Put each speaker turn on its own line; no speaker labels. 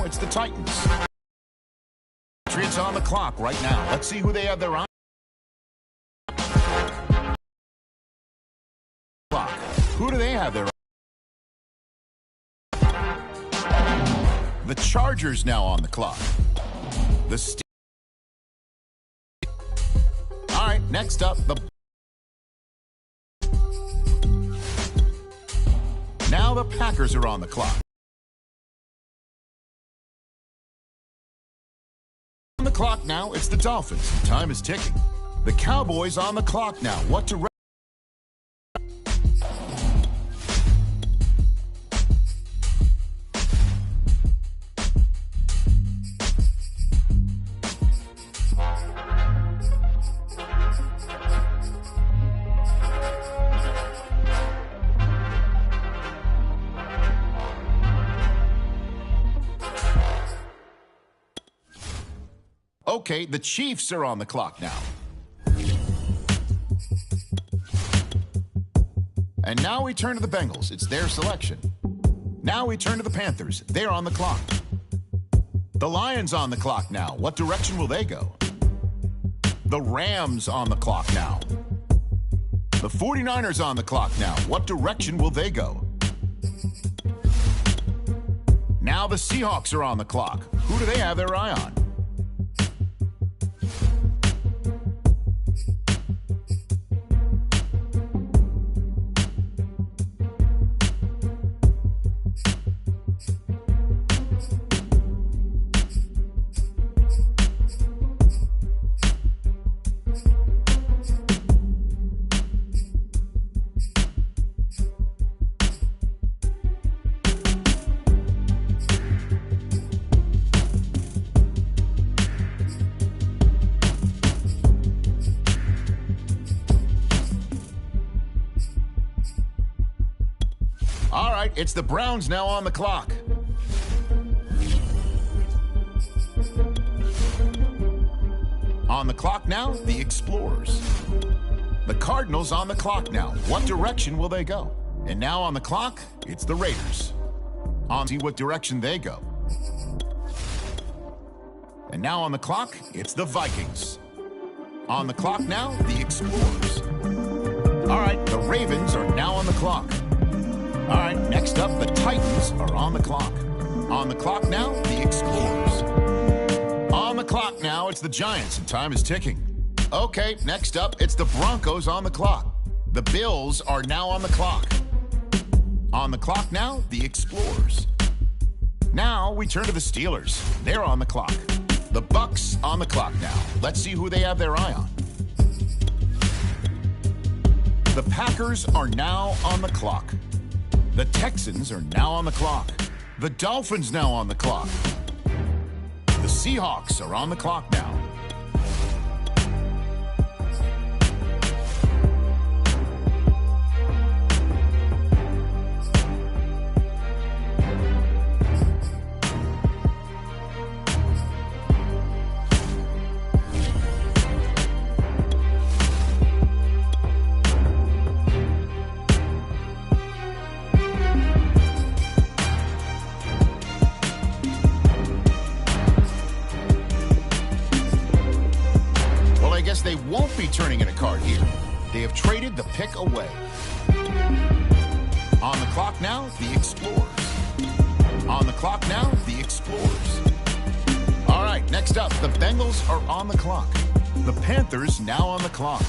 it's the Titans. Patriots on the clock right now. Let's see who they have their eye. Who do they have their? The Chargers now on the clock. The All right, next up, Now the Packers are on the clock. On the clock now, it's the Dolphins. Time is ticking. The Cowboys on the clock now. What direction? Okay, the Chiefs are on the clock now. And now we turn to the Bengals. It's their selection. Now we turn to the Panthers. They're on the clock. The Lions on the clock now. What direction will they go? The Rams on the clock now. The 49ers on the clock now. What direction will they go? Now the Seahawks are on the clock. Who do they have their eye on? All right, it's the Browns now on the clock. On the clock now, the Explorers. The Cardinals on the clock now. What direction will they go? And now on the clock, it's the Raiders. On to see what direction they go. And now on the clock, it's the Vikings. On the clock now, the Explorers. All right, the Ravens are now on the clock. All right, next up, the Titans are on the clock. On the clock now, the Explorers. On the clock now, it's the Giants, and time is ticking. Okay, next up, it's the Broncos on the clock. The Bills are now on the clock. On the clock now, the Explorers. Now we turn to the Steelers. They're on the clock. The Bucks on the clock now. Let's see who they have their eye on. The Packers are now on the clock. The Texans are now on the clock. The Dolphins now on the clock. The Seahawks are on the clock now. They won't be turning in a card here. They have traded the pick away. On the clock now, the Explorers. On the clock now, the Explorers. All right, next up, the Bengals are on the clock. The Panthers now on the clock.